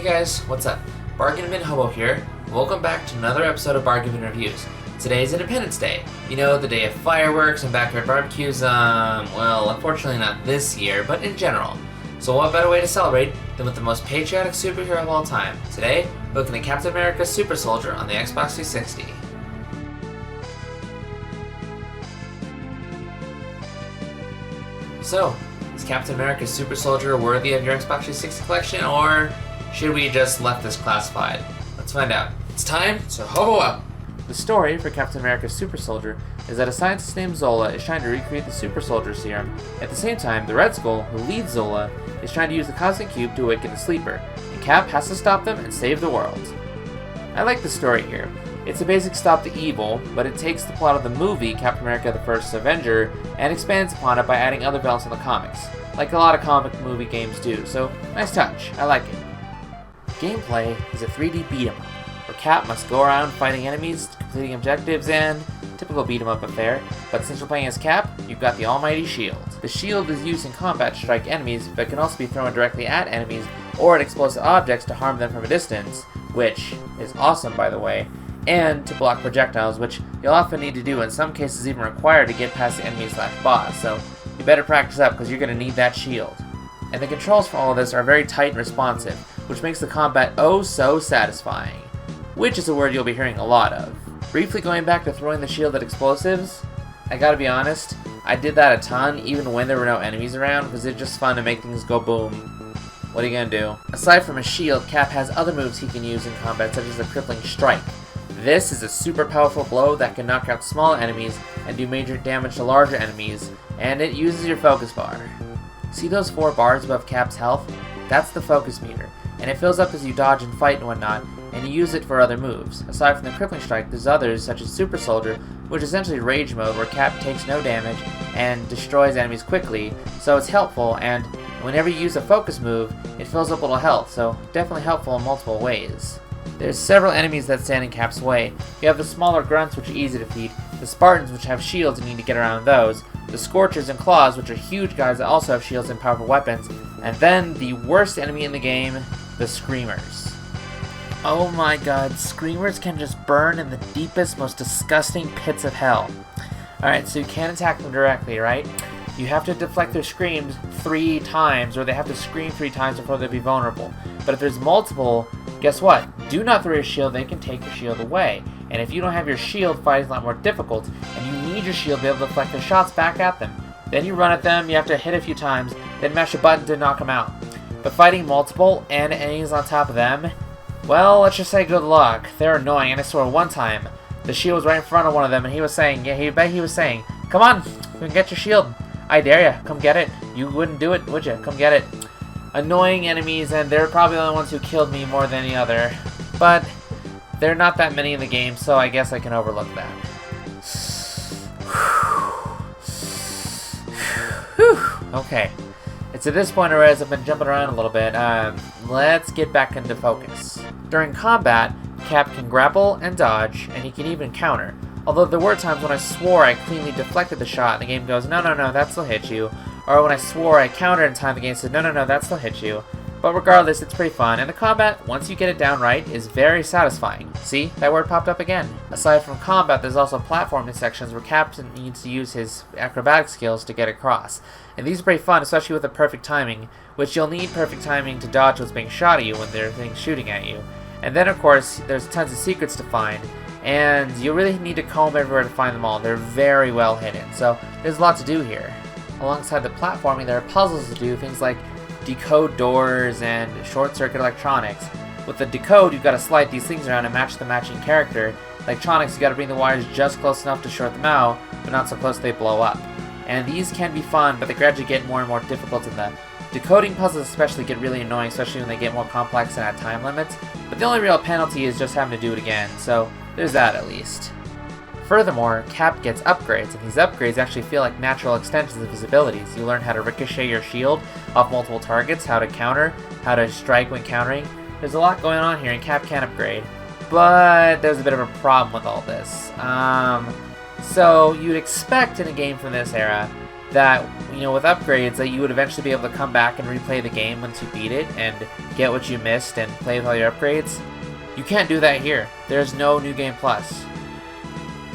guys, what's up? Bargain Bin Hobo here. Welcome back to another episode of Bargain Bin Reviews. Today is Independence Day. You know, the day of fireworks and backyard barbecues, well, unfortunately not this year, but in general. So what better way to celebrate than with the most patriotic superhero of all time? Today, we're looking at Captain America's Super Soldier on the Xbox 360. So, is Captain America's Super Soldier worthy of your Xbox 360 collection, or should we just left this classified? Let's find out. It's time to hobo up! The story for Captain America's Super Soldier is that a scientist named Zola is trying to recreate the Super Soldier Serum. At the same time, the Red Skull, who leads Zola, is trying to use the Cosmic Cube to awaken the Sleeper, and Cap has to stop them and save the world. I like the story here. It's a basic stop to evil, but it takes the plot of the movie Captain America the First Avenger and expands upon it by adding other villains in the comics, like a lot of comic movie games do, so nice touch, I like it. Gameplay is a 3D beat 'em up, where Cap must go around fighting enemies, completing objectives, and typical beat 'em up affair, but since you're playing as Cap, you've got the almighty shield. The shield is used in combat to strike enemies, but can also be thrown directly at enemies or at explosive objects to harm them from a distance, which is awesome by the way, and to block projectiles, which you'll often need to do, in some cases even required to get past the enemy's last boss, so you better practice up because you're going to need that shield. And the controls for all of this are very tight and responsive, which makes the combat oh so satisfying, which is a word you'll be hearing a lot of. Briefly going back to throwing the shield at explosives, I gotta be honest, I did that a ton even when there were no enemies around because it's just fun to make things go boom. What are you gonna do? Aside from a shield, Cap has other moves he can use in combat, such as the crippling strike. This is a super powerful blow that can knock out small enemies and do major damage to larger enemies, and it uses your focus bar. See those 4 bars above Cap's health? That's the focus meter, and it fills up as you dodge and fight and whatnot, and you use it for other moves. Aside from the crippling strike, there's others such as Super Soldier, which is essentially rage mode where Cap takes no damage and destroys enemies quickly, so it's helpful, and whenever you use a focus move, it fills up a little health, so definitely helpful in multiple ways. There's several enemies that stand in Cap's way. You have the smaller grunts, which are easy to defeat, the Spartans, which have shields and you need to get around those, the Scorchers and Claws, which are huge guys that also have shields and powerful weapons, and then the worst enemy in the game, the Screamers. Oh my god, Screamers can just burn in the deepest, most disgusting pits of hell. Alright, so you can't attack them directly, right? You have to deflect their screams 3 times, or they have to scream 3 times before they'll be vulnerable. But if there's multiple, guess what? Do not throw your shield, they can take your shield away. And if you don't have your shield, fighting's a lot more difficult, and you need your shield to be able to deflect their shots back at them. Then you run at them, you have to hit a few times, then mash a button to knock them out. But fighting multiple, and enemies on top of them, well, let's just say good luck. They're annoying, and I swear one time, the shield was right in front of one of them, and he was saying, come on, you can get your shield. I dare ya, come get it. You wouldn't do it, would ya? Come get it. Annoying enemies, and they're probably the only ones who killed me more than any other. But there are not that many in the game, so I guess I can overlook that. Okay. It's at this point, whereas I've been jumping around a little bit, let's get back into focus. During combat, Cap can grapple and dodge, and he can even counter. Although there were times when I swore I cleanly deflected the shot, and the game goes, no, that still hit you. Or when I swore I countered in time, the game said, no, that still hit you. But regardless, it's pretty fun, and the combat, once you get it down right, is very satisfying. See? That word popped up again. Aside from combat, there's also platforming sections where Captain needs to use his acrobatic skills to get across. And these are pretty fun, especially with the perfect timing, which you'll need perfect timing to dodge what's being shot at you when there are things shooting at you. And then, of course, there's tons of secrets to find, and you really need to comb everywhere to find them all. They're very well hidden, so there's a lot to do here. Alongside the platforming, there are puzzles to do, things like decode doors and short-circuit electronics. With the decode, you've got to slide these things around and match the matching character. Electronics, you've got to bring the wires just close enough to short them out, but not so close they blow up. And these can be fun, but they gradually get more and more difficult in the decoding puzzles especially get really annoying, especially when they get more complex and have time limits. But the only real penalty is just having to do it again, so there's that at least. Furthermore, Cap gets upgrades, and these upgrades actually feel like natural extensions of his abilities. You learn how to ricochet your shield off multiple targets, how to counter, how to strike when countering. There's a lot going on here, and Cap can upgrade. But there's a bit of a problem with all this. So you'd expect in a game from this era that, with upgrades, that you would eventually be able to come back and replay the game once you beat it and get what you missed and play with all your upgrades. You can't do that here. There's no New Game Plus.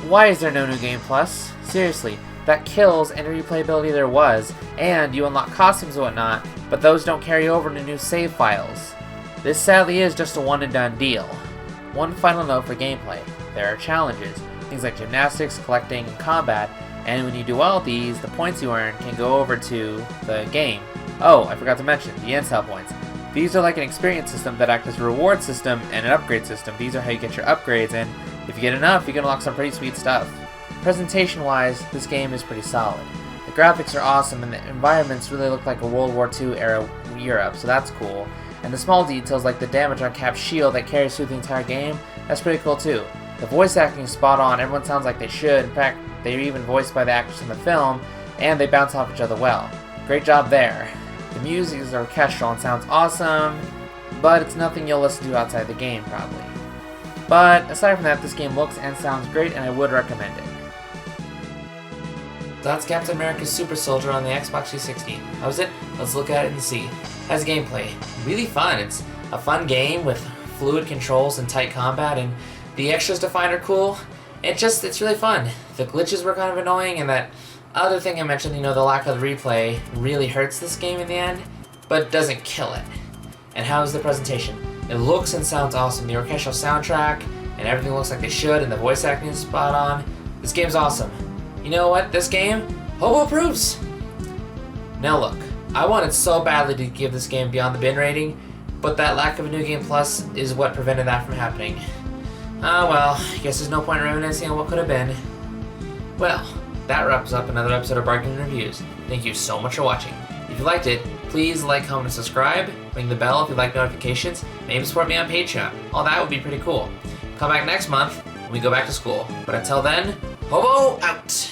Why is there no New Game Plus? Seriously, that kills any replayability there was, and you unlock costumes and whatnot, but those don't carry over to new save files. This sadly is just a one and done deal. One final note for gameplay. There are challenges, things like gymnastics, collecting, and combat, and when you do all these, the points you earn can go over to the game. Oh, I forgot to mention, the intel points. These are like an experience system that act as a reward system and an upgrade system. These are how you get your upgrades, and if you get enough, you can unlock some pretty sweet stuff. Presentation-wise, this game is pretty solid. The graphics are awesome, and the environments really look like a World War II era Europe, so that's cool. And the small details like the damage on Cap's shield that carries through the entire game, that's pretty cool too. The voice acting is spot on, everyone sounds like they should. In fact, they're even voiced by the actors in the film, and they bounce off each other well. Great job there. The music is orchestral and sounds awesome, but it's nothing you'll listen to outside the game, probably. But aside from that, this game looks and sounds great, and I would recommend it. That's Captain America's Super Soldier on the Xbox 360. How was it? Let's look at it and see. Has gameplay. Really fun. It's a fun game with fluid controls and tight combat, and the extras to find are cool. It's really fun. The glitches were kind of annoying, and that other thing I mentioned, the lack of the replay really hurts this game in the end, but doesn't kill it. And how's the presentation? It looks and sounds awesome. The orchestral soundtrack, and everything looks like they should, and the voice acting is spot on. This game's awesome. You know what? This game, Hobo approves! Now look, I wanted so badly to give this game beyond the bin rating, but that lack of a New Game Plus is what prevented that from happening. Ah well, I guess there's no point in reminiscing on what could have been. Well, that wraps up another episode of Bargain Reviews. Thank you so much for watching. If you liked it, please like, comment, and subscribe. Ring the bell if you like notifications. Maybe support me on Patreon. All that would be pretty cool. Come back next month when we go back to school. But until then, Hobo out!